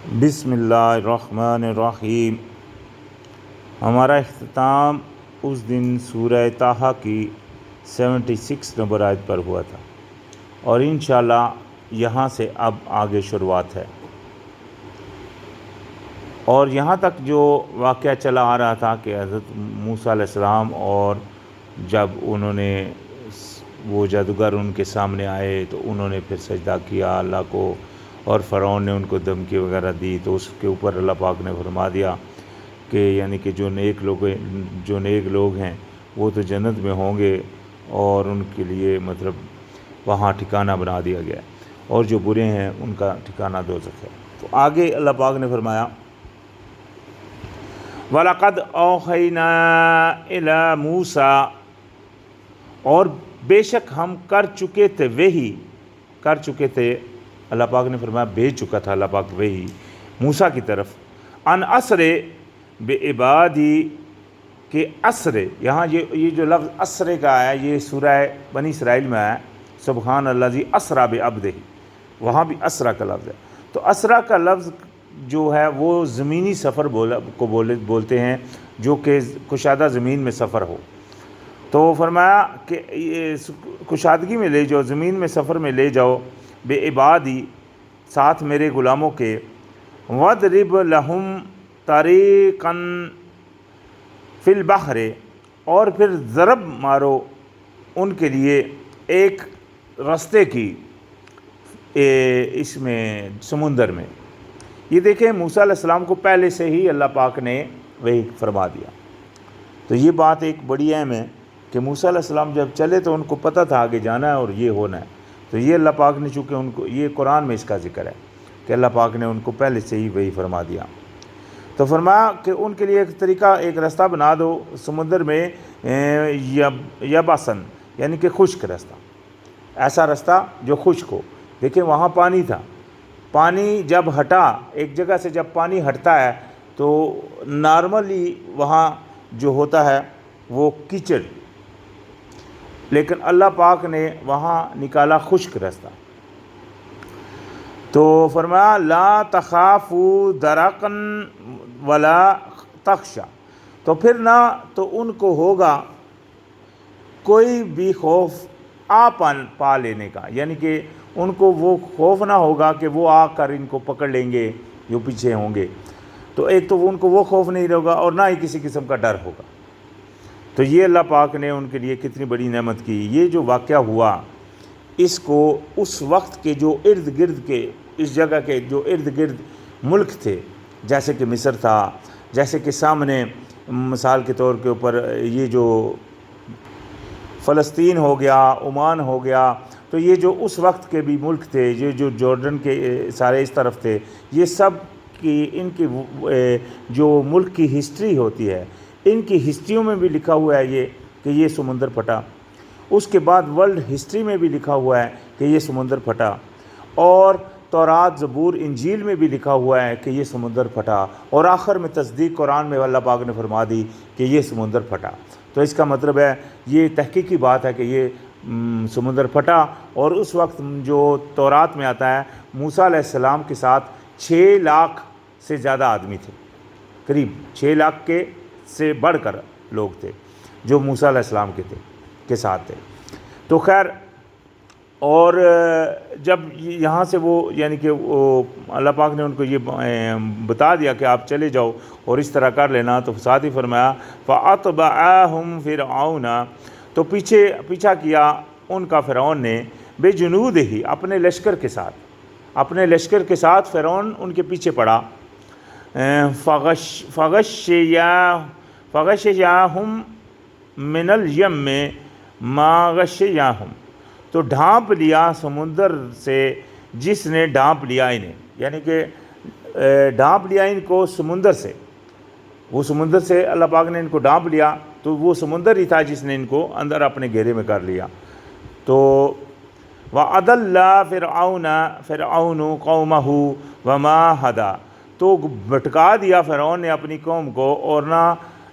بسم اللہ الرحمن الرحیم۔ ہمارا اختتام اس دن سورہ طٰہٰ کی 76 نمبر آیت پر ہوا تھا، اور انشاءاللہ یہاں سے اب آگے شروعات ہے۔ اور یہاں تک جو واقعہ چلا آ رہا تھا کہ حضرت موسیٰ علیہ السلام اور جب انہوں نے وہ جادوگر ان کے سامنے آئے تو انہوں نے پھر سجدہ کیا اللہ کو، اور فرعون نے ان کو دھمکی وغیرہ دی، تو اس کے اوپر اللہ پاک نے فرما دیا کہ یعنی کہ جو نیک لوگ ہیں وہ تو جنت میں ہوں گے، اور ان کے لیے مطلب وہاں ٹھکانہ بنا دیا گیا، اور جو برے ہیں ان کا ٹھکانہ دوزخ ہے۔ تو آگے اللہ پاک نے فرمایا وَلَقَدْ أَوْحَيْنَا إِلَى مُوسَىٰ، اور بے شک ہم کر چکے تھے اللہ پاک نے فرمایا بھیج چکا تھا اللہ پاک وحی موسیٰ کی طرف، ان اسرے بعبادی کہ اسرے، یہاں یہ جو لفظ اسرے کا ہے یہ سورہ بنی اسرائیل میں ہے، سبحان الذی اسریٰ بعبدہ، وہاں بھی اسرا کا لفظ ہے۔ تو اسرا کا لفظ جو ہے وہ زمینی سفر کو بولتے ہیں، جو کہ کشادہ زمین میں سفر ہو۔ تو فرمایا کہ کشادگی میں لے جاؤ، زمین میں سفر میں لے جاؤ، بے عبادی ساتھ میرے غلاموں کے، وَاضْرِبْ لَهُمْ طَرِيقًا فِي الْبَحْرِ، اور پھر ضرب مارو ان کے لیے ایک رستے کی اس میں سمندر میں۔ یہ دیکھیں موسیٰ علیہ السلام کو پہلے سے ہی اللہ پاک نے وہی فرما دیا، تو یہ بات ایک بڑی اہم ہے کہ موسیٰ علیہ السلام جب چلے تو ان کو پتہ تھا آگے جانا ہے اور یہ ہونا ہے۔ تو یہ اللہ پاک نے چونکہ ان کو، یہ قرآن میں اس کا ذکر ہے کہ اللہ پاک نے ان کو پہلے سے ہی وہی فرما دیا۔ تو فرمایا کہ ان کے لیے ایک طریقہ، ایک رستہ بنا دو سمندر میں، یبسن یعنی کہ خشک رستہ، ایسا رستہ جو خشک ہو۔ دیکھیں وہاں پانی تھا، پانی جب ہٹا، ایک جگہ سے جب پانی ہٹتا ہے تو نارملی وہاں جو ہوتا ہے وہ کیچڑ، لیکن اللہ پاک نے وہاں نکالا خشک رستہ۔ تو فرمایا لا تخافوا درقا ولا تخشا، تو پھر نہ تو ان کو ہوگا کوئی بھی خوف پا لینے کا، یعنی کہ ان کو وہ خوف نہ ہوگا کہ وہ آ کر ان کو پکڑ لیں گے جو پیچھے ہوں گے۔ تو ایک تو ان کو وہ خوف نہیں ہوگا، اور نہ ہی کسی قسم کا ڈر ہوگا۔ تو یہ اللہ پاک نے ان کے لیے کتنی بڑی نعمت کی۔ یہ جو واقعہ ہوا اس کو اس وقت کے جو ارد گرد کے، اس جگہ کے جو ارد گرد ملک تھے، جیسے کہ مصر تھا، جیسے کہ سامنے مثال کے طور کے اوپر یہ جو فلسطین ہو گیا، عمان ہو گیا، تو یہ جو اس وقت کے بھی ملک تھے، یہ جو جارڈن کے سارے اس طرف تھے، یہ سب کی ان کی جو ملک کی ہسٹری ہوتی ہے، ان کی ہسٹریوں میں بھی لکھا ہوا ہے یہ کہ یہ سمندر پھٹا۔ اس کے بعد ورلڈ ہسٹری میں بھی لکھا ہوا ہے کہ یہ سمندر پھٹا، اور تورات، زبور، انجیل میں بھی لکھا ہوا ہے کہ یہ سمندر پھٹا، اور آخر میں تصدیق قرآن میں اللہ پاک نے فرما دی کہ یہ سمندر پھٹا۔ تو اس کا مطلب ہے یہ تحقیقی بات ہے کہ یہ سمندر پھٹا، اور اس وقت جو تورات میں آتا ہے موسیٰ علیہ السلام کے ساتھ 6 لاکھ سے زیادہ آدمی تھے، قریب 6 لاکھ کے سے بڑھ کر لوگ تھے جو موسیٰ علیہ السلام کے ساتھ تھے۔ تو خیر، اور جب یہاں سے وہ یعنی کہ وہ اللہ پاک نے ان کو یہ بتا دیا کہ آپ چلے جاؤ اور اس طرح کر لینا، تو ساتھ ہی فرمایا فَأَتْبَعَهُمْ فِرْعَوْنَ، تو پیچھا کیا ان کا فرعون نے، بِجُنُودِهِ اپنے لشکر کے ساتھ فرعون ان کے پیچھے پڑا، فَغَشِيَاهُمْ مِنَ الْيَمِّ مَا غَشِيَاهُمْ، تو ڈھانپ لیا سمندر سے جس نے ڈھانپ لیا انہیں، یعنی کہ ڈھانپ لیا ان کو سمندر سے، وہ سمندر سے اللہ پاک نے ان کو ڈھانپ لیا، تو وہ سمندر ہی تھا جس نے ان کو اندر اپنے گھیرے میں کر لیا۔ تو وَأَضَلَّ فِرْعَوْنُ قَوْمَهُ وَمَا هَدَىٰ، تو بھٹکا دیا فرعون نے اپنی قوم کو اور نہ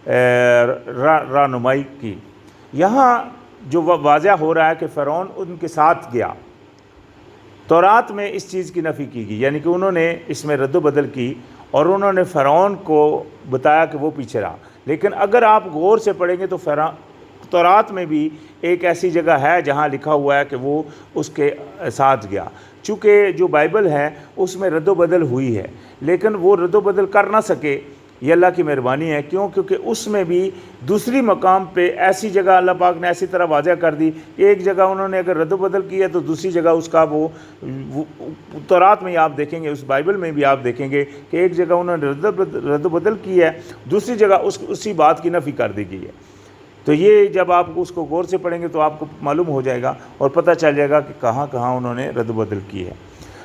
رہنمائی کی۔ یہاں جو واضح ہو رہا ہے کہ فرعون ان کے ساتھ گیا، تورات میں اس چیز کی نفی کی گئی، یعنی کہ انہوں نے اس میں رد و بدل کی اور انہوں نے فرعون کو بتایا کہ وہ پیچھے رہا۔ لیکن اگر آپ غور سے پڑھیں گے تو تورات میں بھی ایک ایسی جگہ ہے جہاں لکھا ہوا ہے کہ وہ اس کے ساتھ گیا۔ چونکہ جو بائبل ہے اس میں رد و بدل ہوئی ہے، لیکن وہ رد و بدل کر نہ سکے، یہ اللہ کی مہربانی ہے۔ کیونکہ اس میں بھی دوسری مقام پہ ایسی جگہ اللہ پاک نے ایسی طرح واضح کر دی کہ ایک جگہ انہوں نے اگر رد و بدل کی ہے تو دوسری جگہ اس کا وہ تورات میں آپ دیکھیں گے، اس بائبل میں بھی آپ دیکھیں گے کہ ایک جگہ انہوں نے رد و بدل کی ہے، دوسری جگہ اسی بات کی نفی کر دی گئی ہے۔ تو یہ جب آپ اس کو غور سے پڑھیں گے تو آپ کو معلوم ہو جائے گا اور پتہ چل جائے گا کہ کہاں کہاں انہوں نے رد و بدل کی ہے۔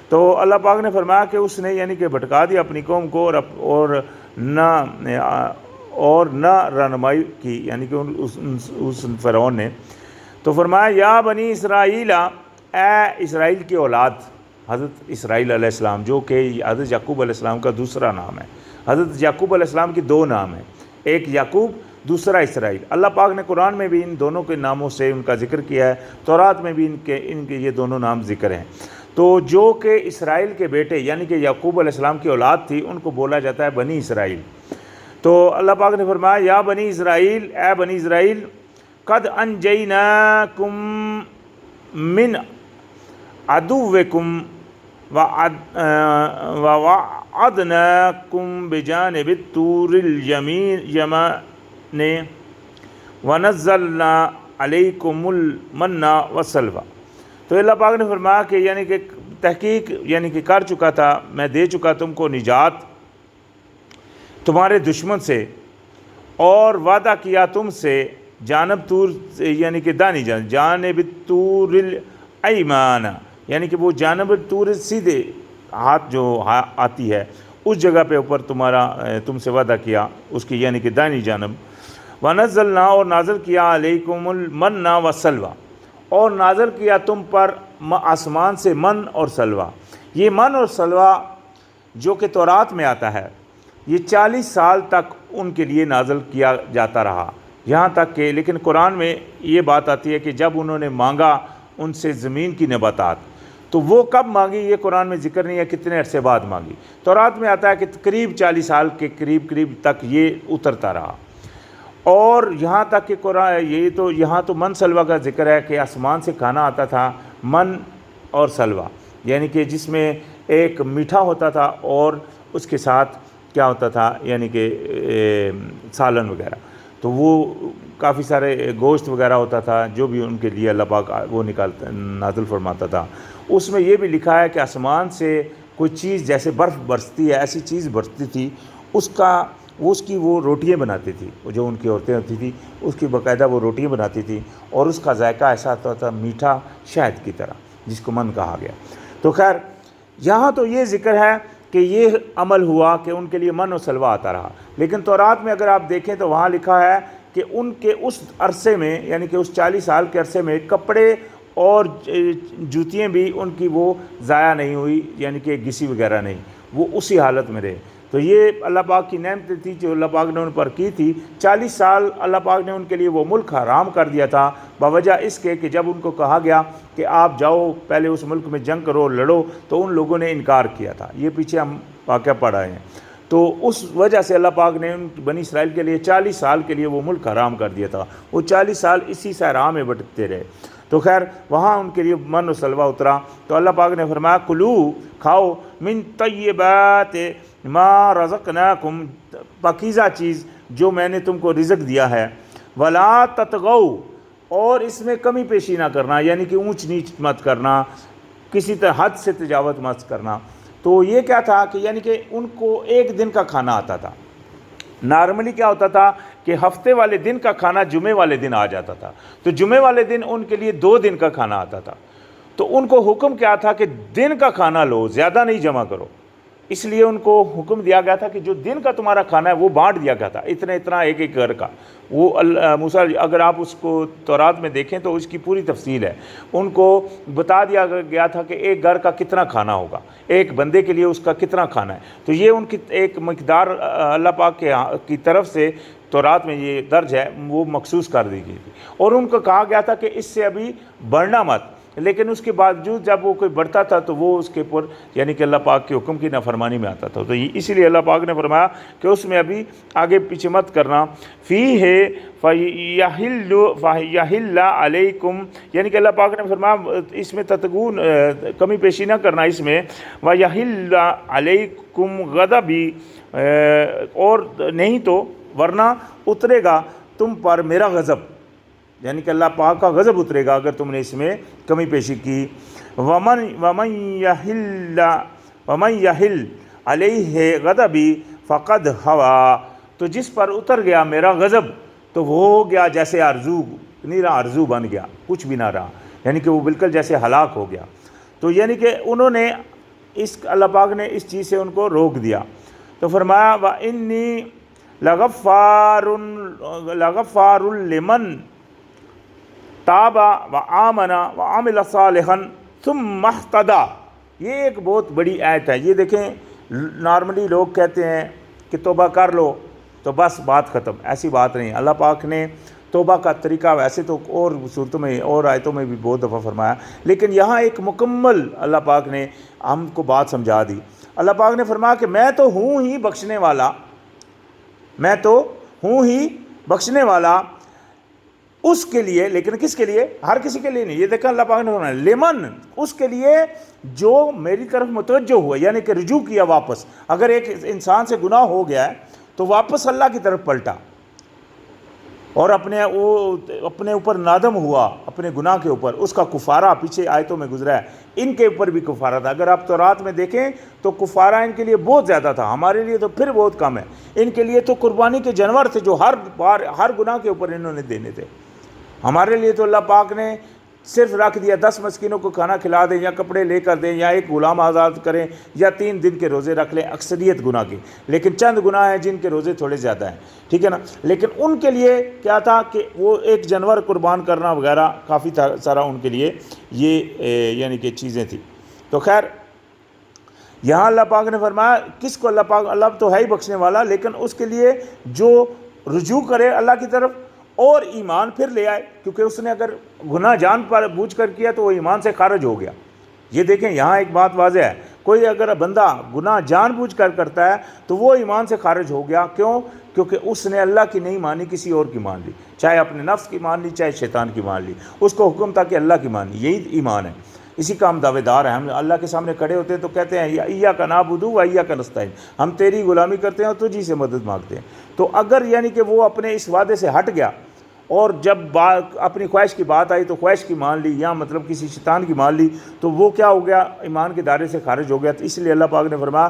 تو اللہ پاک نے فرمایا کہ اس نے یعنی کہ بھٹکا دیا اپنی قوم کو اور نہ رہنمائی کی، یعنی کہ اس فرعون نے۔ تو فرمایا یا بنی اسرائیل، اے اسرائیل کی اولاد، حضرت اسرائیل علیہ السلام جو کہ حضرت یعقوب علیہ السلام کا دوسرا نام ہے۔ حضرت یعقوب علیہ السلام کی دو نام ہیں، ایک یعقوب، دوسرا اسرائیل۔ اللہ پاک نے قرآن میں بھی ان دونوں کے ناموں سے ان کا ذکر کیا ہے، تورات میں بھی ان کے یہ دونوں نام ذکر ہیں۔ تو جو کہ اسرائیل کے بیٹے یعنی کہ یعقوب علیہ السلام کی اولاد تھی، ان کو بولا جاتا ہے بنی اسرائیل۔ تو اللہ پاک نے فرمایا یا بنی اسرائیل، اے بنی اسرائیل، قد انجیناکم من عدوکم ووعدناکم بجانب الطور اليمین ونزلنا علیکم المن والسلوی۔ تو اللہ پاک نے فرمایا کہ یعنی کہ تحقیق یعنی کہ کر چکا تھا، میں دے چکا تم کو نجات تمہارے دشمن سے، اور وعدہ کیا تم سے جانب طور یعنی کہ دانی جانب طور الایمان، یعنی کہ وہ جانب طور سیدھے ہاتھ جو آتی ہے اس جگہ پہ اوپر تم سے وعدہ کیا اس کی یعنی کہ دانی جانب۔ وَنَزَّلْنَا، اور نازل کیا علیکم المن والسلوی، اور نازل کیا تم پر آسمان سے من اور سلوہ۔ یہ من اور سلوہ جو کہ تورات میں آتا ہے، یہ 40 سال تک ان کے لیے نازل کیا جاتا رہا، یہاں تک کہ لیکن قرآن میں یہ بات آتی ہے کہ جب انہوں نے مانگا ان سے زمین کی نباتات، تو وہ کب مانگی یہ قرآن میں ذکر نہیں ہے، کتنے عرصے بعد مانگی۔ تورات میں آتا ہے کہ قریب 40 سال کے قریب تک یہ اترتا رہا، اور یہاں تک کہ قرآن یہاں تو من سلوہ کا ذکر ہے کہ آسمان سے کھانا آتا تھا، من اور سلوہ، یعنی کہ جس میں ایک میٹھا ہوتا تھا اور اس کے ساتھ کیا ہوتا تھا یعنی کہ سالن وغیرہ، تو وہ کافی سارے گوشت وغیرہ ہوتا تھا جو بھی ان کے لیے اللہ پاک وہ نازل فرماتا تھا۔ اس میں یہ بھی لکھا ہے کہ آسمان سے کوئی چیز جیسے برف برستی ہے ایسی چیز برستی تھی، اس کی وہ روٹیاں بناتی تھی، جو ان کی عورتیں ہوتی تھی اس کی باقاعدہ وہ روٹیاں بناتی تھی، اور اس کا ذائقہ ایسا ہوتا تھا میٹھا شہد کی طرح، جس کو من کہا گیا۔ تو خیر یہاں تو یہ ذکر ہے کہ یہ عمل ہوا کہ ان کے لیے من و سلوہ آتا رہا، لیکن تورات میں اگر آپ دیکھیں تو وہاں لکھا ہے کہ ان کے اس عرصے میں یعنی کہ اس 40 سال کے عرصے میں کپڑے اور جوتیاں بھی ان کی وہ ضائع نہیں ہوئی، یعنی کہ گھسی وغیرہ نہیں، وہ اسی حالت میں رہے۔ تو یہ اللہ پاک کی نعمت تھی جو اللہ پاک نے ان پر کی تھی۔ 40 سال اللہ پاک نے ان کے لیے وہ ملک حرام کر دیا تھا، باوجہ اس کے کہ جب ان کو کہا گیا کہ آپ جاؤ پہلے اس ملک میں جنگ کرو لڑو، تو ان لوگوں نے انکار کیا تھا۔ یہ پیچھے ہم واقعہ پڑھ آئے ہیں۔ تو اس وجہ سے اللہ پاک نے ان بنی اسرائیل کے لیے 40 سال کے لیے وہ ملک حرام کر دیا تھا، وہ 40 سال اسی صحرا میں بھٹکتے رہے۔ تو خیر وہاں ان کے لیے من و سلوہ اترا، تو اللہ پاک نے فرمایا کلو، کھاؤ، من طیبات ما رزقناکم، پاکیزہ چیز جو میں نے تم کو رزق دیا ہے، ولا تطغوا، اور اس میں کمی پیشی نہ کرنا، یعنی کہ اونچ نیچ مت کرنا، کسی طرح حد سے تجاوز مت کرنا۔ تو یہ کیا تھا کہ یعنی کہ ان کو ایک دن کا کھانا آتا تھا۔ نارملی کیا ہوتا تھا کہ ہفتے والے دن کا کھانا جمعے والے دن آ جاتا تھا، تو جمعے والے دن ان کے لیے 2 دن کا کھانا آتا تھا۔ تو ان کو حکم کیا تھا کہ دن کا کھانا لو، زیادہ نہیں جمع کرو۔ اس لیے ان کو حکم دیا گیا تھا کہ جو دن کا تمہارا کھانا ہے وہ بانٹ دیا گیا تھا، اتنا ایک ایک گھر کا۔ وہ موسیٰ اگر آپ اس کو تورات میں دیکھیں تو اس کی پوری تفصیل ہے، ان کو بتا دیا گیا تھا کہ ایک گھر کا کتنا کھانا ہوگا، ایک بندے کے لیے اس کا کتنا کھانا ہے۔ تو یہ ان کی ایک مقدار اللہ پاک کی طرف سے تورات میں یہ درج ہے، وہ مخصوص کر دی گئی تھی، اور ان کو کہا گیا تھا کہ اس سے ابھی بڑھنا مت، لیکن اس کے باوجود جب وہ کوئی بڑھتا تھا تو وہ اس کے اوپر یعنی کہ اللہ پاک کے حکم کی نافرمانی میں آتا تھا. تو اسی لیے اللہ پاک نے فرمایا کہ اس میں ابھی آگے پیچھے مت کرنا. فی ہے فَيَحِلَّ عَلَيْكُمْ، یعنی کہ اللہ پاک نے فرمایا اس میں تتگون کمی پیشی نہ کرنا اس میں. وَيَحِلَّ عَلَيْكُمْ غَضَبِي، اور نہیں تو ورنہ اترے گا تم پر میرا غضب، یعنی کہ اللہ پاک کا غضب اترے گا اگر تم نے اس میں کمی پیشی کی. وَمَن يَحِلْ عَلَيْهِ غَضَبِي فَقَدْ هَوَىٰ، تو جس پر اتر گیا میرا غضب تو وہ ہو گیا جیسے آرزو نہیں رہا، آرزو بن گیا، کچھ بھی نہ رہا، یعنی کہ وہ بالکل جیسے ہلاک ہو گیا. تو یعنی کہ انہوں نے اللہ پاک نے اس چیز سے ان کو روک دیا. تو فرمایا وَإِنِّي لَغَفَّارٌ لِمَنْ تاب وآمن وعمل صالحا ثم اهتدى. یہ ایک بہت بڑی آیت ہے. یہ دیکھیں نارملی لوگ کہتے ہیں کہ توبہ کر لو تو بس بات ختم، ایسی بات نہیں. اللہ پاک نے توبہ کا طریقہ ویسے تو اور صورتوں میں اور آیتوں میں بھی بہت دفعہ فرمایا، لیکن یہاں ایک مکمل اللہ پاک نے ہم کو بات سمجھا دی. اللہ پاک نے فرمایا کہ میں تو ہوں ہی بخشنے والا، میں تو ہوں ہی بخشنے والا اس کے لیے، لیکن کس کے لیے؟ ہر کسی کے لیے نہیں. یہ دیکھا اللہ پاک نے فرمایا لیمن، اس کے لیے جو میری طرف متوجہ ہوا، یعنی کہ رجوع کیا واپس. اگر ایک انسان سے گناہ ہو گیا ہے تو واپس اللہ کی طرف پلٹا اور اپنے اوپر نادم ہوا اپنے گناہ کے اوپر، اس کا کفارہ پیچھے آیتوں میں گزرا ہے. ان کے اوپر بھی کفارہ تھا. اگر آپ تورات میں دیکھیں تو کفارہ ان کے لیے بہت زیادہ تھا، ہمارے لیے تو پھر بہت کم ہے. ان کے لیے تو قربانی کے جانور تھے جو ہر گناہ کے اوپر انہوں نے دینے تھے. ہمارے لیے تو اللہ پاک نے صرف رکھ دیا 10 مسکینوں کو کھانا کھلا دیں یا کپڑے لے کر دیں یا ایک غلام آزاد کریں یا 3 دن کے روزے رکھ لیں، اکثریت گناہ کے. لیکن چند گناہ ہیں جن کے روزے تھوڑے زیادہ ہیں، ٹھیک ہے نا. لیکن ان کے لیے کیا تھا کہ وہ ایک جانور قربان کرنا وغیرہ کافی سارا ان کے لیے یہ یعنی کہ چیزیں تھیں. تو خیر یہاں اللہ پاک نے فرمایا کس کو اللہ پاک، اللہ تو ہے ہی بخشنے والا، لیکن اس کے لیے جو رجوع کرے اللہ کی طرف اور ایمان پھر لے آئے، کیونکہ اس نے اگر گناہ جان پر بوجھ کر کیا تو وہ ایمان سے خارج ہو گیا. یہ دیکھیں یہاں ایک بات واضح ہے، کوئی اگر بندہ گناہ جان بوجھ کر کرتا ہے تو وہ ایمان سے خارج ہو گیا. کیوں؟ کیونکہ اس نے اللہ کی نہیں مانی، کسی اور کی مان لی، چاہے اپنے نفس کی مان لی چاہے شیطان کی مان لی. اس کو حکم تھا کہ اللہ کی مانی، یہی ایمان ہے. اسی کا ہم دعوے دار ہیں. ہم اللہ کے سامنے کھڑے ہوتے ہیں تو کہتے ہیں ایاک نعبد و ایاک نستعین، ہم تیری غلامی کرتے ہیں اور تجھی سے مدد مانگتے ہیں. تو اگر یعنی کہ وہ اپنے اس وعدے سے ہٹ گیا اور جب اپنی خواہش کی بات آئی تو خواہش کی مان لی یا مطلب کسی شیطان کی مان لی تو وہ کیا ہو گیا؟ ایمان کے دائرے سے خارج ہو گیا. تو اس لیے اللہ پاک نے فرمایا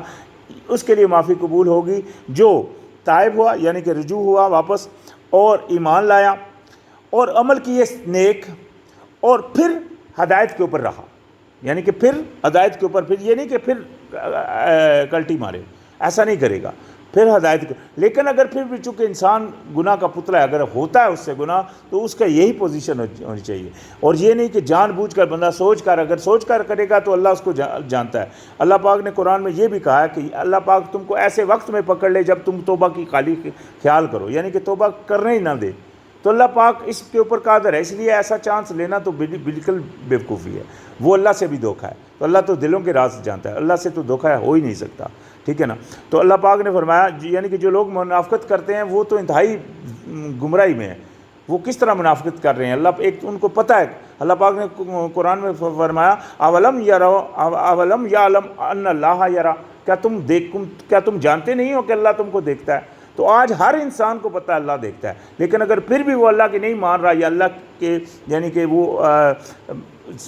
اس کے لیے معافی قبول ہوگی جو تائب ہوا، یعنی کہ رجوع ہوا واپس اور ایمان لایا اور عمل کیے نیک اور پھر ہدایت کے اوپر رہا. یعنی کہ پھر ہدایت کے اوپر، پھر یہ نہیں کہ پھر کلٹی مارے، ایسا نہیں کرے گا، پھر ہدایت. لیکن اگر پھر بھی چونکہ انسان گناہ کا پتلا ہے، اگر ہوتا ہے اس سے گناہ تو اس کا یہی پوزیشن ہونی چاہیے. اور یہ نہیں کہ جان بوجھ کر بندہ اگر سوچ کر کرے گا تو اللہ اس کو جانتا ہے. اللہ پاک نے قرآن میں یہ بھی کہا ہے کہ اللہ پاک تم کو ایسے وقت میں پکڑ لے جب تم توبہ کی خالی خیال کرو، یعنی کہ توبہ کرنے ہی نہ دے تو اللہ پاک اس کے اوپر قادر ہے. اس لیے ایسا چانس لینا تو بالکل بیوقوفی ہے، وہ اللہ سے بھی دھوکہ ہے. تو اللہ تو دلوں کے راز جانتا ہے، اللہ سے تو دھوکہ ہو ہی نہیں سکتا، ٹھیک ہے نا. تو اللہ پاک نے فرمایا یعنی کہ جو لوگ منافقت کرتے ہیں وہ تو انتہائی گمراہی میں ہیں. وہ کس طرح منافقت کر رہے ہیں؟ اللہ ایک ان کو پتہ ہے. اللہ پاک نے قرآن میں فرمایا اولم یعلم ان اللہ یرا، کیا تم جانتے نہیں ہو کہ اللہ تم کو دیکھتا ہے؟ تو آج ہر انسان کو پتہ ہے اللہ دیکھتا ہے، لیکن اگر پھر بھی وہ اللہ کی نہیں مان رہا یا اللہ کے یعنی کہ وہ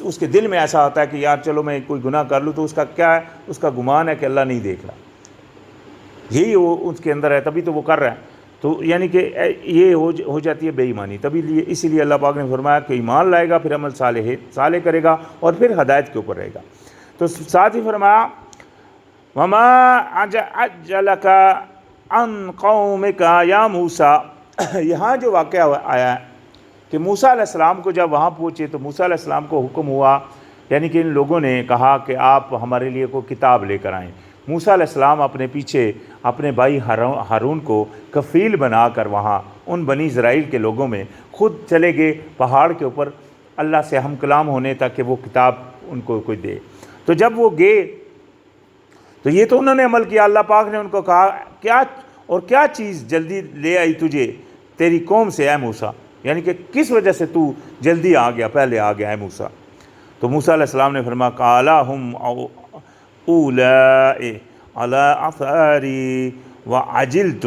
اس کے دل میں ایسا آتا ہے کہ یار چلو میں کوئی گناہ کر لوں، تو اس کا کیا ہے؟ اس کا گمان ہے کہ اللہ نہیں دیکھ رہا، یہی وہ اس کے اندر ہے، تبھی تو وہ کر رہا ہے. تو یعنی کہ یہ ہو جاتی ہے بے ایمانی. اسی لیے اللہ پاک نے فرمایا کہ ایمان لائے گا پھر عمل صالح کرے گا اور پھر ہدایت کے اوپر رہے گا. تو ساتھ ہی فرمایا وما اعجلک عن قومک یا موسیٰ. یہاں جو واقعہ آیا ہے کہ موسیٰ علیہ السلام کو جب وہاں پہنچے تو موسیٰ علیہ السلام کو حکم ہوا، یعنی کہ ان لوگوں نے کہا کہ آپ ہمارے لیے کوئی کتاب لے کر آئیں. موسیٰ علیہ السلام اپنے پیچھے اپنے بھائی ہارون کو کفیل بنا کر وہاں ان بنی اسرائیل کے لوگوں میں خود چلے گئے پہاڑ کے اوپر اللہ سے ہم کلام ہونے تک کہ وہ کتاب ان کو کوئی دے۔ تو جب وہ گئے تو یہ تو انہوں نے عمل کیا، اللہ پاک نے ان کو کہا کیا چیز جلدی لے آئی تجھے تیری قوم سے اے موسیٰ، یعنی کہ کس وجہ سے تو جلدی آ گیا، پہلے آ گیا اے موسیٰ۔ تو موسیٰ علیہ السلام نے فرمایا قَالَ هُمْ أُولَٰئِ عَلَىٰ آثَارِي وَعَجِلْتُ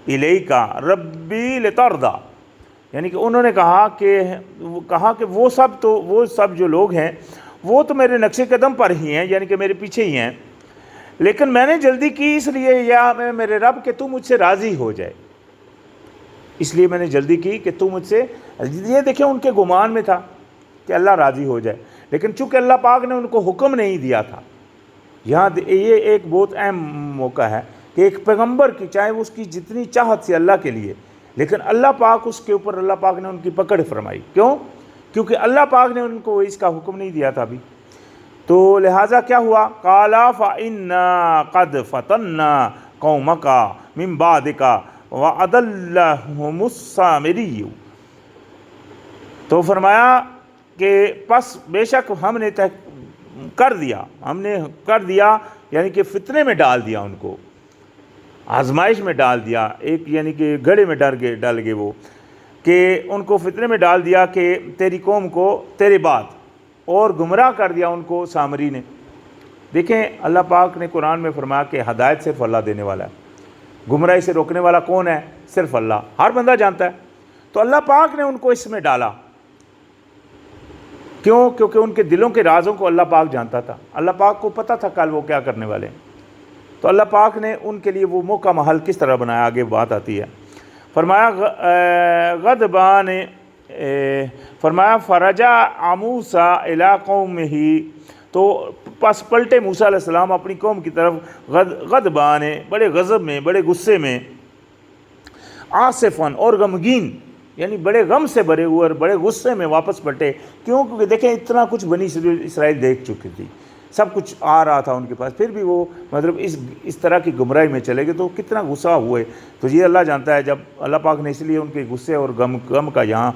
إِلَيْكَ رَبِّي لِتَرْضَىٰ، یعنی کہ انہوں نے کہا کہ وہ سب جو لوگ ہیں وہ تو میرے نقش قدم پر ہی ہیں، یعنی کہ میرے پیچھے ہی ہیں، لیکن میں نے جلدی کی اس لیے یا میرے رب کہ تو مجھ سے راضی ہو جائے، اس لیے میں نے جلدی کی کہ تو مجھ سے، یہ دیکھیں ان کے گمان میں تھا کہ اللہ راضی ہو جائے، لیکن چونکہ اللہ پاک نے ان کو حکم نہیں دیا تھا۔ یہاں یہ ایک بہت اہم موقع ہے کہ ایک پیغمبر کی چاہے اس کی جتنی چاہت سی اللہ کے لیے، لیکن اللہ پاک اس کے اوپر اللہ پاک نے ان کی پکڑ فرمائی، کیونکہ اللہ پاک نے ان کو اس کا حکم نہیں دیا تھا ابھی۔ تو لہٰذا کیا ہوا، قَالَ فَإِنَّا قَدْ فَتَنَّا قَوْمَكَ مِن بَعْدِكَ وَأَضَلَّهُمُ السَّامِرِيُّ، تو فرمایا کہ پس بے شک ہم نے کر دیا یعنی کہ فتنے میں ڈال دیا، ان کو آزمائش میں ڈال دیا، ایک یعنی کہ گڑھے میں ڈال گئے وہ، کہ ان کو فتنے میں ڈال دیا کہ تیری قوم کو تیرے بعد، اور گمراہ کر دیا ان کو سامری نے۔ دیکھیں اللہ پاک نے قرآن میں فرمایا کہ ہدایت صرف اللہ دینے والا ہے، گمراہی سے روکنے والا کون ہے؟ صرف اللہ، ہر بندہ جانتا ہے۔ تو اللہ پاک نے ان کو اس میں ڈالا، کیونکہ ان کے دلوں کے رازوں کو اللہ پاک جانتا تھا، اللہ پاک کو پتہ تھا کل وہ کیا کرنے والے ہیں، تو اللہ پاک نے ان کے لیے وہ موقع محل کس طرح بنایا، آگے بات آتی ہے۔ فرمایا غضبان، فرمایا فرجع موسیٰ الی قومہ، تو پس پلٹے موسیٰ علیہ السلام اپنی قوم کی طرف غضبان، بڑے غضب میں، بڑے غصے میں، آصفاً اور غمگین، یعنی بڑے غم سے بھرے ہوئے اور بڑے غصے میں واپس پلٹے، کیونکہ دیکھیں اتنا کچھ بنی اسرائیل دیکھ چکی تھی، سب کچھ آ رہا تھا ان کے پاس، پھر بھی وہ مطلب اس طرح کی گمراہی میں چلے گئے تو کتنا غصہ ہوئے۔ تو یہ اللہ جانتا ہے، جب اللہ پاک نے اس لیے ان کے غصے اور غم کا یہاں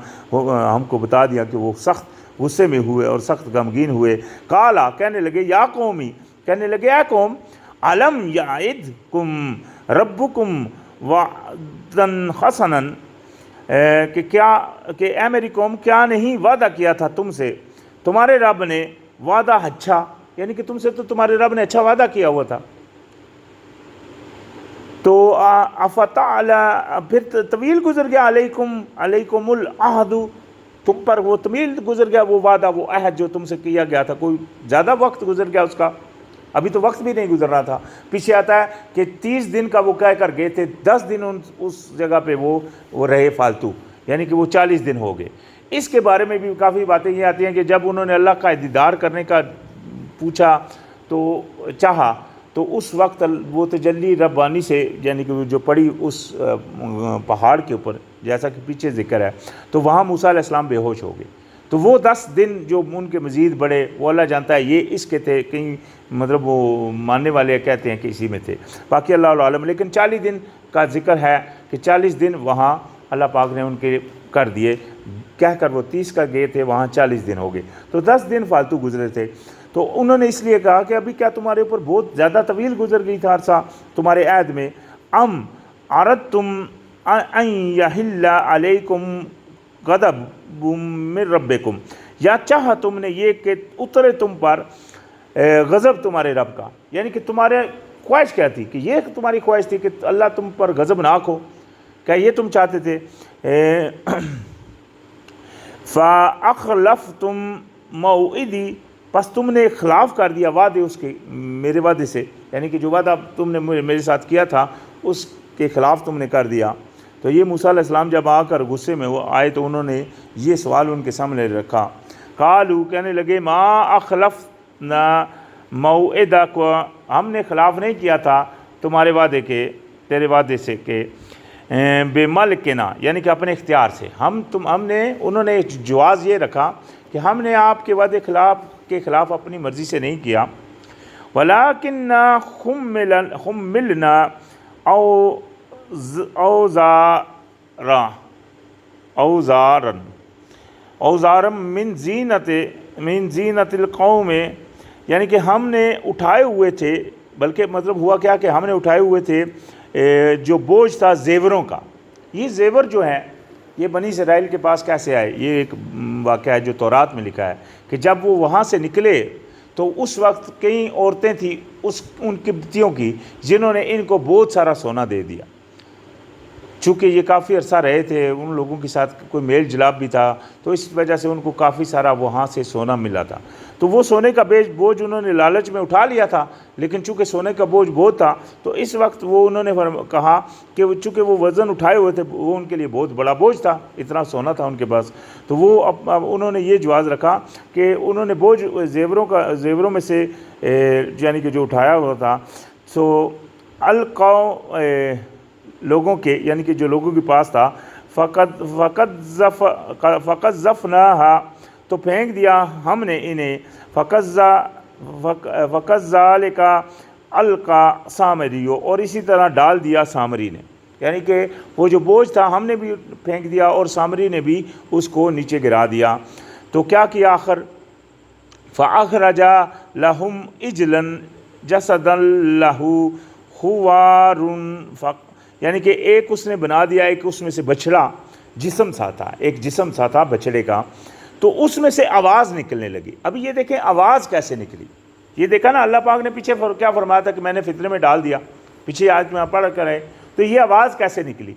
ہم کو بتا دیا کہ وہ سخت غصے میں ہوئے اور سخت غمگین ہوئے۔ قالا، کہنے لگے، یا قومی، کہنے لگے اے قوم، علم یعدکم ربکم وعدن حسنا، کہ اے میری قوم، کیا نہیں وعدہ کیا تھا تم سے تمہارے رب نے وعدہ اچھا، یعنی کہ تم سے تو تمہارے رب نے اچھا وعدہ کیا ہوا تھا۔ تو پھر طویل گزر گیا، علیکم العہد، تم پر وہ طویل گزر گیا وہ وعدہ، وہ عہد جو تم سے کیا گیا تھا، کوئی زیادہ وقت گزر گیا اس کا، ابھی تو وقت بھی نہیں گزر رہا تھا۔ پیچھے آتا ہے کہ 30 دن کا وہ کہہ کر گئے تھے، 10 دن اس جگہ پہ وہ رہے فالتو، یعنی کہ وہ 40 دن ہو گئے۔ اس کے بارے میں بھی کافی باتیں یہ آتی ہیں کہ جب انہوں نے اللہ کا دیدار کرنے کا پوچھا تو چاہا، تو اس وقت وہ تجلی ربانی سے، یعنی کہ جو پڑی اس پہاڑ کے اوپر، جیسا کہ پیچھے ذکر ہے، تو وہاں موسیٰ علیہ السلام بے ہوش ہو گئے۔ تو وہ 10 دن جو ان کے مزید بڑے، وہ اللہ جانتا ہے یہ اس کے تھے، کہیں مطلب وہ ماننے والے کہتے ہیں کہ اسی میں تھے، باقی اللہ عالم، لیکن 40 دن کا ذکر ہے کہ 40 دن وہاں اللہ پاک نے ان کے کر دیے، کہہ کر وہ 30 کا گئے تھے، وہاں 40 دن ہو گئے، تو 10 دن فالتو گزرے تھے۔ تو انہوں نے اس لیے کہا کہ ابھی کیا تمہارے اوپر بہت زیادہ طویل گزر گئی تھا عرصہ تمہارے عہد میں، ام اردتم ان یحل علیکم غضب من ربکم، یا چاہا تم نے یہ کہ اترے تم پر غضب تمہارے رب کا، یعنی کہ تمہارے خواہش کیا تھی، کہ یہ تمہاری خواہش تھی کہ اللہ تم پر غضبناک ہو، کیا یہ تم چاہتے تھے؟ فَأَخْلَفْتُمْ مَوْعِدِي، پس تم نے خلاف کر دیا وعدے اس کے، میرے وعدے سے، یعنی کہ جو وعدہ تم نے میرے ساتھ کیا تھا اس کے خلاف تم نے کر دیا۔ تو یہ موسیٰ علیہ السلام جب آ کر غصے میں وہ آئے تو انہوں نے یہ سوال ان کے سامنے رکھا، قالو، کہنے لگے، ما اخلفنا موعدک، ہم نے خلاف نہیں کیا تھا تمہارے وعدے کے، تیرے وعدے سے، کہ بے ملکنا، یعنی کہ اپنے اختیار سے، انہوں نے جواز یہ رکھا کہ ہم نے آپ کے وعدے کے خلاف اپنی مرضی سے نہیں کیا، وَلَكِنَّا حُمِّلْنَا اوزارا، اوزارم من زینت القوم، یعنی کہ ہم نے اٹھائے ہوئے تھے، بلکہ مطلب ہوا کیا کہ ہم نے اٹھائے ہوئے تھے جو بوجھ تھا زیوروں کا۔ یہ زیور جو ہیں یہ بنی اسرائیل کے پاس کیسے آئے؟ یہ ایک واقعہ ہے جو تورات میں لکھا ہے کہ جب وہ وہاں سے نکلے تو اس وقت کئی عورتیں تھیں ان قبطیوں کی جنہوں نے ان کو بہت سارا سونا دے دیا۔ چونکہ یہ کافی عرصہ رہے تھے، ان لوگوں کے ساتھ کوئی میل جلاب بھی تھا، تو اس وجہ سے ان کو کافی سارا وہاں سے سونا ملا تھا۔ تو وہ سونے کا بوجھ انہوں نے لالچ میں اٹھا لیا تھا، لیکن چونکہ سونے کا بوجھ بہت تھا تو اس وقت وہ انہوں نے کہا کہ چونکہ وہ وزن اٹھائے ہوئے تھے، وہ ان کے لیے بہت بڑا بوجھ تھا، اتنا سونا تھا ان کے پاس، تو وہ اب انہوں نے یہ جواز رکھا کہ انہوں نے بوجھ زیوروں میں سے یعنی کہ جو اٹھایا ہوا تھا سو القاؤ لوگوں کے، یعنی کہ جو لوگوں کے پاس تھا، فقط زفناہا، تو پھینک دیا ہم نے انہیں، فقط ذالک القا سامریو، اور اسی طرح ڈال دیا سامری نے، یعنی کہ وہ جو بوجھ تھا ہم نے بھی پھینک دیا اور سامری نے بھی اس کو نیچے گرا دیا۔ تو کیا کیا آخر؟ فَأَخْرَجَ لَهُمْ عِجْلًا جَسَدًا لَهُ خُوَارٌ، یعنی کہ ایک اس نے بنا دیا، ایک اس میں سے بچڑا جسم سا تھا، ایک جسم سا تھا بچڑے کا، تو اس میں سے آواز نکلنے لگی۔ اب یہ دیکھیں آواز کیسے نکلی، یہ دیکھا نا اللہ پاک نے پیچھے کیا فرمایا تھا کہ میں نے فتنے میں ڈال دیا، پیچھے آج میں پڑھ کر ہے، تو یہ آواز کیسے نکلی؟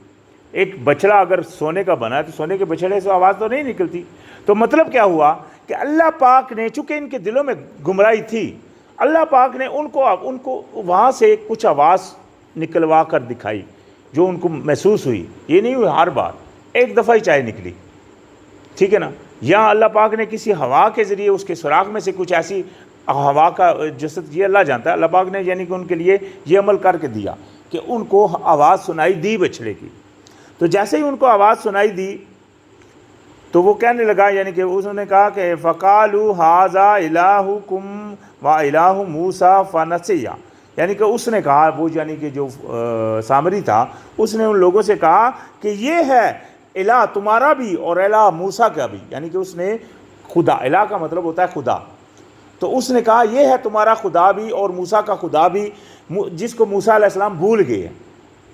ایک بچڑا اگر سونے کا بنا ہے تو سونے کے بچڑے سے آواز تو نہیں نکلتی۔ تو مطلب کیا ہوا کہ اللہ پاک نے، چونکہ ان کے دلوں میں گمراہی تھی، اللہ پاک نے ان کو وہاں سے کچھ آواز نکلوا کر دکھائی جو ان کو محسوس ہوئی۔ یہ نہیں ہوئی ہر بار، ایک دفعہ ہی چاہے نکلی، ٹھیک ہے نا۔ یا اللہ پاک نے کسی ہوا کے ذریعے اس کے سوراخ میں سے کچھ ایسی ہوا کا جسد، یہ اللہ جانتا ہے، اللہ پاک نے یعنی کہ ان کے لیے یہ عمل کر کے دیا کہ ان کو آواز سنائی دی بچڑے کی۔ تو جیسے ہی ان کو آواز سنائی دی تو وہ کہنے لگا، یعنی کہ انہوں نے کہا کہ فَقَالُوا هَٰذَا إِلَٰهُكُمْ وَإِلَٰهُ مُوسَىٰ فَنَسِيَ، یعنی کہ اس نے کہا، وہ یعنی کہ جو سامری تھا اس نے ان لوگوں سے کہا کہ یہ ہے الہ تمہارا بھی اور الہ موسیٰ کا بھی، یعنی کہ اس نے خدا، الہ کا مطلب ہوتا ہے خدا، تو اس نے کہا یہ ہے تمہارا خدا بھی اور موسیٰ کا خدا بھی، جس کو موسیٰ علیہ السلام بھول گئے ہیں۔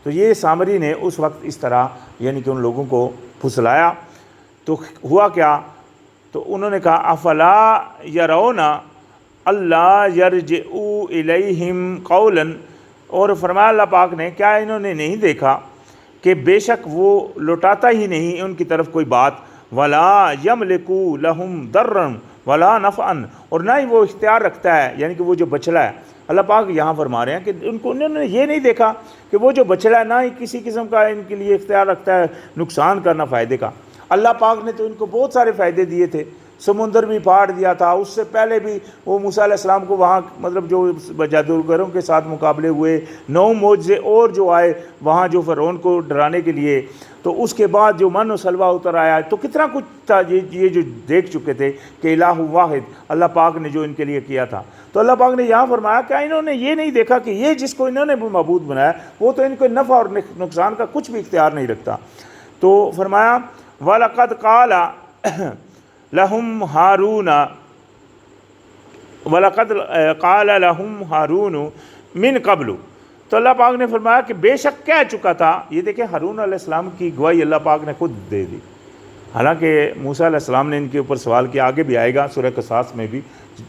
تو یہ سامری نے اس وقت اس طرح یعنی کہ ان لوگوں کو پھسلایا۔ تو ہوا کیا؟ تو انہوں نے کہا افلا یرون اللہ یرجعوا الیہم قولا، اور فرمایا اللہ پاک نے کیا انہوں نے نہیں دیکھا کہ بے شک وہ لوٹاتا ہی نہیں ان کی طرف کوئی بات، ولا یملک لہم ضرا ولا نفعا، اور نہ ہی وہ اختیار رکھتا ہے، یعنی کہ وہ جو بچڑا ہے، اللہ پاک یہاں فرما رہے ہیں کہ انہوں نے یہ نہیں دیکھا کہ وہ جو بچڑا ہے نہ ہی کسی قسم کا ان کے لیے اختیار رکھتا ہے نقصان کرنا فائدے کا۔ اللہ پاک نے تو ان کو بہت سارے فائدے دیے تھے، سمندر بھی پھاڑ دیا تھا، اس سے پہلے بھی وہ موسیٰ علیہ السلام کو وہاں مطلب جو جادوگروں کے ساتھ مقابلے ہوئے، 9 معجزے اور جو آئے وہاں جو فرعون کو ڈرانے کے لیے، تو اس کے بعد جو من و سلوہ اتر آیا، تو کتنا کچھ تھا یہ جو دیکھ چکے تھے کہ الہ واحد اللہ پاک نے جو ان کے لیے کیا تھا۔ تو اللہ پاک نے یہاں فرمایا کہ انہوں نے یہ نہیں دیکھا کہ یہ جس کو انہوں نے معبود بنایا وہ تو ان کو نفع اور نقصان کا کچھ بھی اختیار نہیں رکھتا۔ تو فرمایا وَلَقَدْ قَالَ لَهُمْ هَارُونَ وَلَقَدْ قَالَ لَهُمْ هَارُونُ مِنْ قَبْلُ، تو اللہ پاک نے فرمایا کہ بے شک کہہ چکا تھا۔ یہ دیکھیں ہارون علیہ السلام کی گواہی اللہ پاک نے خود دے دی، حالانکہ موسیٰ علیہ السلام نے ان کے اوپر سوال کیا، آگے بھی آئے گا سورہ قصاص میں بھی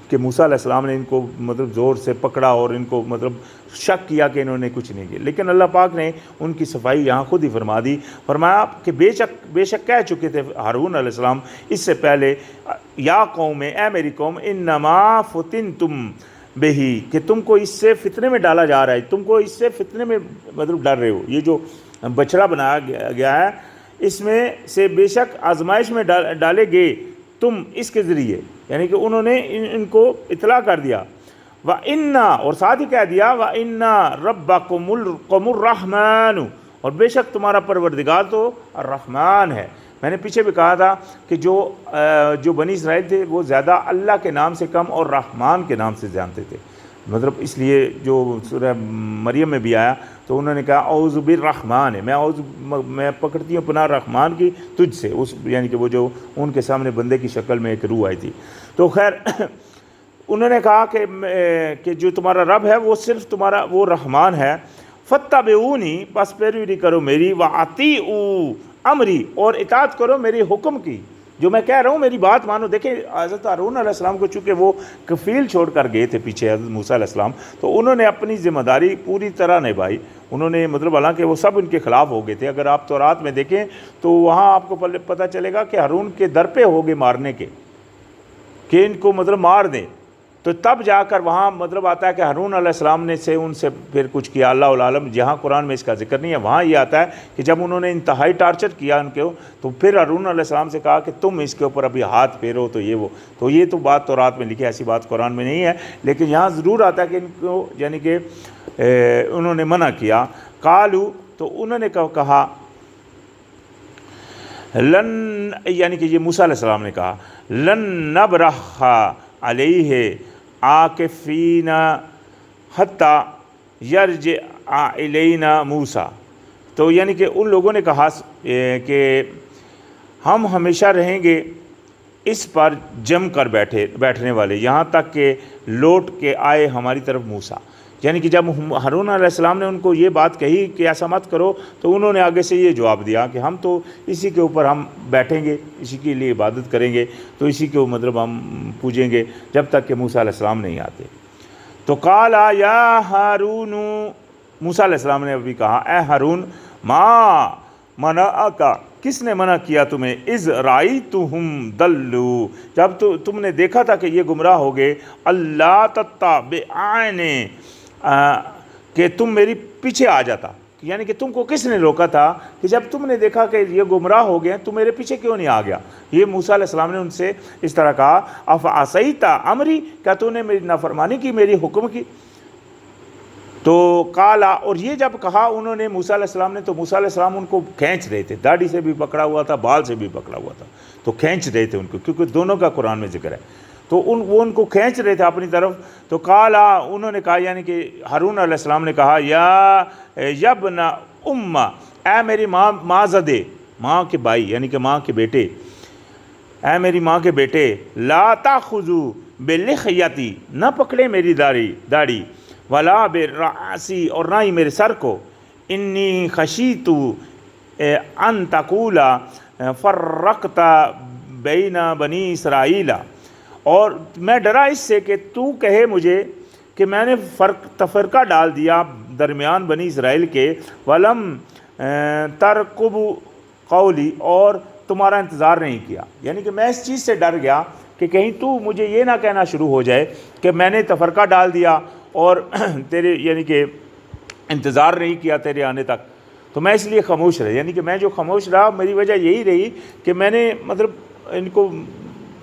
کہ موسیٰ علیہ السلام نے ان کو مطلب زور سے پکڑا اور ان کو مطلب شک کیا کہ انہوں نے کچھ نہیں کیا، لیکن اللہ پاک نے ان کی صفائی یہاں خود ہی فرما دی۔ فرمایا کہ بے شک کہہ چکے تھے ہارون علیہ السلام اس سے پہلے، یا قوم، اے میری قوم، انما فتنتم بہی، کہ تم کو اس سے فتنے میں ڈالا جا رہا ہے، تم کو اس سے فتنے میں مطلب ڈر رہے ہو، یہ جو بچڑا بنایا گیا ہے اس میں سے بے شک آزمائش میں ڈالے گئے تم اس کے ذریعے، یعنی کہ انہوں نے ان کو اطلاع کر دیا۔ وَإِنَّا، اور ساتھ ہی کہہ دیا وَإِنَّا رَبَّكُمُ الرَّحْمَنُ، اور بے شک تمہارا پروردگار تو الرحمن ہے۔ میں نے پیچھے بھی کہا تھا کہ جو بنی اسرائیل تھے وہ زیادہ اللہ کے نام سے کم اور رحمان کے نام سے جانتے تھے، مطلب اس لیے جو سورہ مریم میں بھی آیا تو انہوں نے کہا اعوذ بالرحمن، میں پکڑتی ہوں پناہ رحمان کی تجھ سے، اس یعنی کہ وہ جو ان کے سامنے بندے کی شکل میں ایک روح آئی تھی۔ تو خیر انہوں نے کہا کہ جو تمہارا رب ہے وہ صرف تمہارا وہ رحمان ہے، فاتبعونی، بس پیروی کرو میری، واطیعوا امری، اور اطاعت کرو میری حکم کی، جو میں کہہ رہا ہوں میری بات مانو۔ دیکھیں حضرت ہارون علیہ السلام کو چونکہ وہ کفیل چھوڑ کر گئے تھے پیچھے حضرت موسیٰ علیہ السلام، تو انہوں نے اپنی ذمہ داری پوری طرح نبھائی۔ انہوں نے مطلب حالانکہ وہ سب ان کے خلاف ہو گئے تھے، اگر آپ تورات میں دیکھیں تو وہاں آپ کو پتہ چلے گا کہ ہارون کے در پہ ہو گئے مارنے کے، کہ ان کو مطلب مار دیں، تو تب جا کر وہاں مطلب آتا ہے کہ ہارون علیہ السلام نے ان سے پھر کچھ کیا، اللہ العالم، جہاں قرآن میں اس کا ذکر نہیں ہے، وہاں یہ آتا ہے کہ جب انہوں نے انتہائی ٹارچر کیا ان کو، تو پھر ہارون علیہ السلام سے کہا کہ تم اس کے اوپر ابھی ہاتھ پھیرو، تو یہ تو بات تورات میں لکھی ہے، ایسی بات قرآن میں نہیں ہے، لیکن یہاں ضرور آتا ہے کہ ان کو یعنی کہ انہوں نے منع کیا۔ قالو، تو انہوں نے کہا لن، یعنی کہ یہ موسیٰ علیہ السلام نے کہا لن نبرح علیہ عاکفین حتی یرجع الینا موسیٰ، تو یعنی کہ ان لوگوں نے کہا کہ ہم ہمیشہ رہیں گے اس پر جم کر بیٹھنے والے، یہاں تک کہ لوٹ کے آئے ہماری طرف موسیٰ۔ یعنی کہ جب ہارون علیہ السلام نے ان کو یہ بات کہی کہ ایسا مت کرو، تو انہوں نے آگے سے یہ جواب دیا کہ ہم تو اسی کے اوپر ہم بیٹھیں گے، اسی کے لیے عبادت کریں گے، تو اسی کو مطلب ہم پوجیں گے جب تک کہ موسیٰ علیہ السلام نہیں آتے۔ تو قال یا ہارون، موسیٰ علیہ السلام نے ابھی کہا اے ہارون، ما منعک، کس نے منع کیا تمہیں، اذ رأیتہم ضلوا، جب تم نے دیکھا تھا کہ یہ گمراہ ہو گئے، اللہ تتبعانی، کہ تم میری پیچھے آ جاتا، یعنی کہ تم کو کس نے روکا تھا کہ جب تم نے دیکھا کہ یہ گمراہ ہو گئے تو میرے پیچھے کیوں نہیں آ گیا؟ یہ موسیٰ علیہ السلام نے ان سے اس طرح کہا، افعصیت امری، کیا تو نے میری نافرمانی کی، میری حکم کی؟ تو قالا، اور یہ جب کہا انہوں نے موسیٰ علیہ السلام نے، تو موسیٰ علیہ السلام ان کو کھینچ رہے تھے، داڑھی سے بھی پکڑا ہوا تھا، بال سے بھی پکڑا ہوا تھا، تو کھینچ رہے تھے ان کو، کیونکہ دونوں کا قرآن میں ذکر ہے، تو وہ ان کو کھینچ رہے تھے اپنی طرف۔ تو قالا، انہوں نے کہا، یعنی کہ ہارون علیہ السلام نے کہا، یا یبن ام، اے میری ماں زدے، ماں کے بھائی یعنی کہ ماں کے بیٹے، اے میری ماں کے بیٹے، لا تاخذوا بلحیتی، نہ پکڑے میری داڑھی، ولا برأسی، اور نہ ہی میرے سر کو، انی خشیت ان تقول فرقت بین بنی اسرائیل، اور میں ڈرا اس سے کہ تو کہے مجھے کہ میں نے تفرقہ ڈال دیا درمیان بنی اسرائیل کے، ولم ترقب قولی، اور تمہارا انتظار نہیں کیا، یعنی کہ میں اس چیز سے ڈر گیا کہ کہیں تو مجھے یہ نہ کہنا شروع ہو جائے کہ میں نے تفرقہ ڈال دیا اور تیرے یعنی کہ انتظار نہیں کیا تیرے آنے تک، تو میں اس لیے خاموش رہا، یعنی کہ میں جو خاموش رہا میری وجہ یہی رہی کہ میں نے مطلب ان کو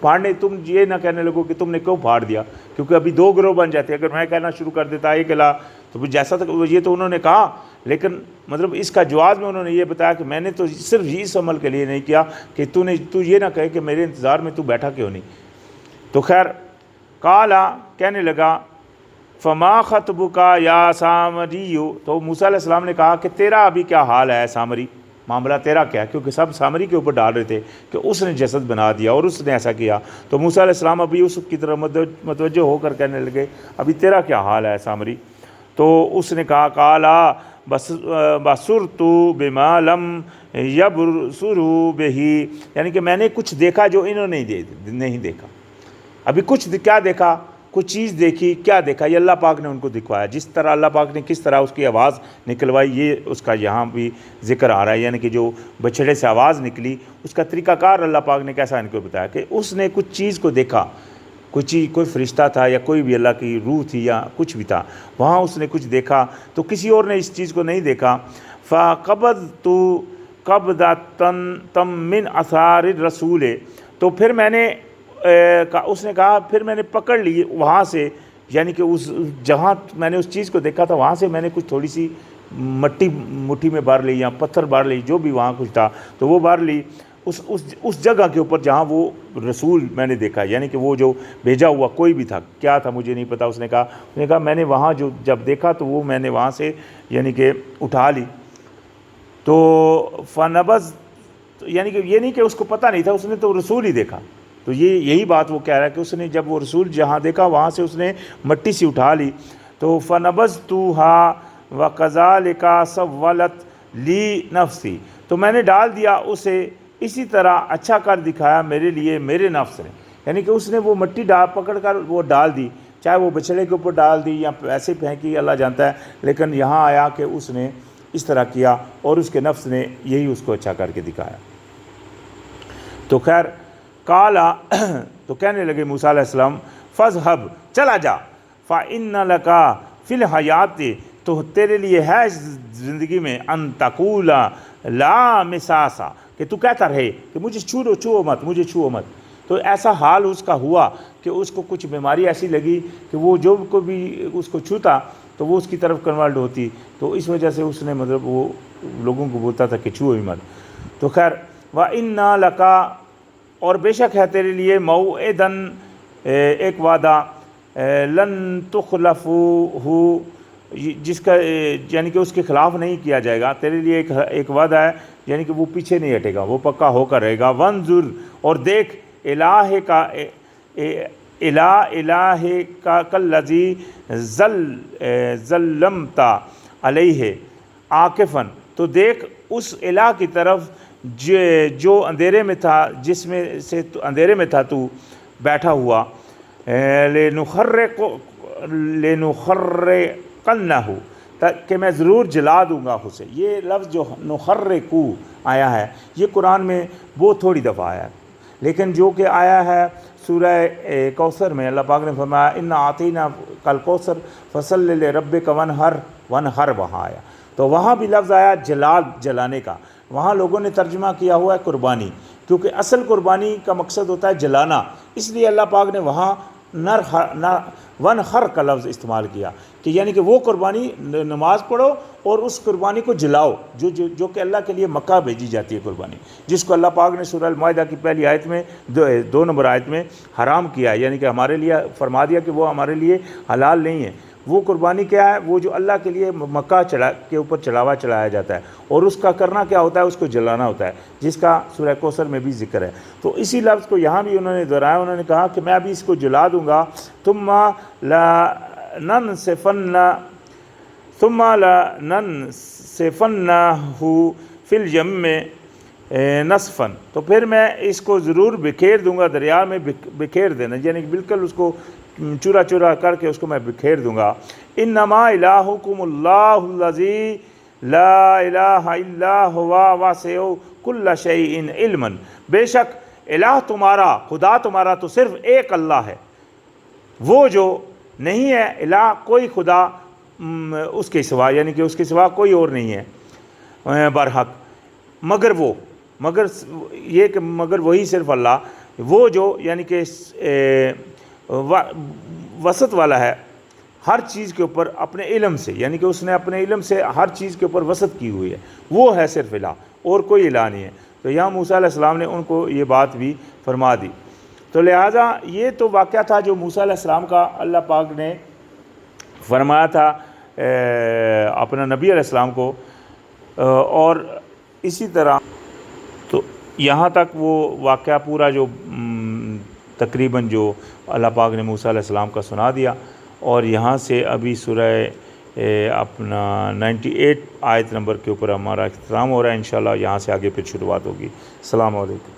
پھاڑنے، تم یہ نہ کہنے لگو کہ تم نے کیوں پھاڑ دیا، کیونکہ ابھی دو گروہ بن جاتے، اگر میں کہنا شروع کر دیتا ایک لا، تو پھر جیسا تک یہ تو انہوں نے کہا، لیکن مطلب اس کا جواز میں انہوں نے یہ بتایا کہ میں نے تو صرف اس عمل کے لیے نہیں کیا کہ تو یہ نہ کہے کہ میرے انتظار میں تو بیٹھا کیوں نہیں۔ تو خیر قالا، کہنے لگا، فما خطبک یا سامری، تو موسیٰ علیہ السلام نے کہا کہ تیرا ابھی کیا حال ہے سامری، معاملہ تیرا کیا ہے، کیونکہ سب سامری کے اوپر ڈال رہے تھے کہ اس نے جسد بنا دیا اور اس نے ایسا کیا، تو موسیٰ علیہ السلام ابھی اس کی طرف متوجہ ہو کر کہنے لگے ابھی تیرا کیا حال ہے سامری؟ تو اس نے کہا، قالا بصرت بما لم یبصروا بہ، یعنی کہ میں نے کچھ دیکھا جو انہوں نے نہیں دیکھا، ابھی کچھ کیا دیکھا، کچھ چیز دیکھی، کیا دیکھا، یہ اللہ پاک نے ان کو دکھوایا، جس طرح اللہ پاک نے کس طرح اس کی آواز نکلوائی، یہ اس کا یہاں بھی ذکر آ رہا ہے، یعنی کہ جو بچھڑے سے آواز نکلی اس کا طریقہ کار اللہ پاک نے کیسا ان کو بتایا کہ اس نے کچھ چیز کو دیکھا، کوئی فرشتہ تھا یا کوئی بھی اللہ کی روح تھی یا کچھ بھی تھا، وہاں اس نے کچھ دیکھا، تو کسی اور نے اس چیز کو نہیں دیکھا۔ فَقَبَضْتُ قَبْضَةً مِّنْ آثَارِ الرَّسُولِ، تو پھر میں نے اس نے کہا پھر میں نے پکڑ لی وہاں سے، یعنی کہ اس جہاں میں نے اس چیز کو دیکھا تھا وہاں سے میں نے کچھ تھوڑی سی مٹی مٹھی میں بھر لی یا پتھر بھر لی، جو بھی وہاں کچھ تھا تو وہ بھر لی، اس جگہ کے اوپر جہاں وہ رسول میں نے دیکھا، یعنی کہ وہ جو بھیجا ہوا کوئی بھی تھا، کیا تھا مجھے نہیں پتا، اس نے کہا میں نے وہاں جو جب دیکھا تو وہ میں نے وہاں سے یعنی کہ اٹھا لی، تو فنبذ، یعنی کہ یہ نہیں کہ اس کو پتہ نہیں تھا، اس نے تو رسول ہی دیکھا، تو یہی بات وہ کہہ رہا ہے کہ اس نے جب وہ رسول جہاں دیکھا وہاں سے اس نے مٹی سی اٹھا لی، تو فنبذتها وکذالک سولت لی نفسی، تو میں نے ڈال دیا اسے اسی طرح اچھا کر دکھایا میرے لیے میرے نفس نے، یعنی کہ اس نے وہ مٹی پکڑ کر وہ ڈال دی، چاہے وہ بچڑے کے اوپر ڈال دی یا ایسے پھینکی، اللہ جانتا ہے، لیکن یہاں آیا کہ اس نے اس طرح کیا اور اس کے نفس نے یہی اس کو اچھا کر کے دکھایا۔ تو خیر کالا، تو کہنے لگے موسیٰ علیہ السلام فَاذْهَبْ، چلا جا، فَإِنَّ لَكَ فِي الْحَيَاةِ، تو تیرے لیے ہے زندگی میں ان تقول لا مساسا، کہ تو کہتا رہے کہ مجھے چھو مت، مجھے چھو مت۔ تو ایسا حال اس کا ہوا کہ اس کو کچھ بیماری ایسی لگی کہ وہ جو کو بھی اس کو چھوتا تو وہ اس کی طرف کنورٹ ہوتی، تو اس وجہ سے اس نے مطلب وہ لوگوں کو بولتا تھا کہ چھو ہی مت۔ تو خیر وَإِنَّا لَكَ، اور بے شک ہے تیرے لیے موعدن، ایک وعدہ، لن تخلفہ، جس کا یعنی کہ اس کے خلاف نہیں کیا جائے گا، تیرے لیے ایک وعدہ ہے، یعنی کہ وہ پیچھے نہیں ہٹے گا، وہ پکا ہو کر رہے گا۔ وانظر، اور دیکھ، الہ کا کالذی ظلمت علیہ عاکفاً، تو دیکھ اس الہ کی طرف جو اندھیرے میں تھا، جس میں سے اندھیرے میں تھا تو بیٹھا ہوا، لنخرقنہ، کہ میں ضرور جلا دوں گا اسے۔ یہ لفظ جو نخرقو آیا ہے یہ قرآن میں بہت تھوڑی دفعہ آیا ہے، لیکن جو کہ آیا ہے سورہ کوثر میں، اللہ پاک نے فرمایا انا اعطیناک الکوثر فصلی لربک وانحر، وہاں آیا، تو وہاں بھی لفظ آیا جلانے کا، وہاں لوگوں نے ترجمہ کیا ہوا ہے قربانی، کیونکہ اصل قربانی کا مقصد ہوتا ہے جلانا، اس لیے اللہ پاک نے وہاں ونحر کا لفظ استعمال کیا، کہ یعنی کہ وہ قربانی نماز پڑھو اور اس قربانی کو جلاؤ، جو کہ اللہ کے لیے مکہ بھیجی جاتی ہے قربانی، جس کو اللہ پاک نے سورہ المائدہ کی پہلی آیت میں 2 نمبر آیت میں حرام کیا، یعنی کہ ہمارے لیے فرما دیا کہ وہ ہمارے لیے حلال نہیں ہے۔ وہ قربانی کیا ہے؟ وہ جو اللہ کے لیے مکہ کے اوپر چڑھایا جاتا ہے، اور اس کا کرنا کیا ہوتا ہے؟ اس کو جلانا ہوتا ہے، جس کا سورہ کوثر میں بھی ذکر ہے۔ تو اسی لفظ کو یہاں بھی انہوں نے دہرایا، انہوں نے کہا کہ میں ابھی اس کو جلا دوں گا، ثم لننسفنہ فی الیم نصفا، تو پھر میں اس کو ضرور بکھیر دوں گا، دریا میں بکھیر دینا، یعنی کہ بالکل اس کو چورا چورا کر کے اس کو میں بکھیر دوں گا۔ انما الہکم اللہ الذی لا الہ الا هو واسع کل شیء علما، بے شک الہ تمہارا، خدا تمہارا تو صرف ایک اللہ ہے، وہ جو نہیں ہے الہ کوئی خدا اس کے سوا، یعنی کہ اس کے سوا کوئی اور نہیں ہے برحق، مگر وہی صرف اللہ، وہ جو یعنی کہ وسط والا ہے ہر چیز کے اوپر اپنے علم سے، یعنی کہ اس نے اپنے علم سے ہر چیز کے اوپر وسط کی ہوئی ہے، وہ ہے صرف الہ، اور کوئی الہ نہیں ہے۔ تو یہاں موسیٰ علیہ السلام نے ان کو یہ بات بھی فرما دی۔ تو لہٰذا یہ تو واقعہ تھا جو موسیٰ علیہ السلام کا اللہ پاک نے فرمایا تھا اپنا نبی علیہ السلام کو، اور اسی طرح تو یہاں تک وہ واقعہ پورا جو تقریباً جو اللہ پاک نے موسیٰ علیہ السلام کا سنا دیا، اور یہاں سے ابھی سورہ اپنا 98 آیت نمبر کے اوپر ہمارا اختتام ہو رہا ہے، انشاءاللہ یہاں سے آگے پھر شروعات ہوگی۔ السلام علیکم۔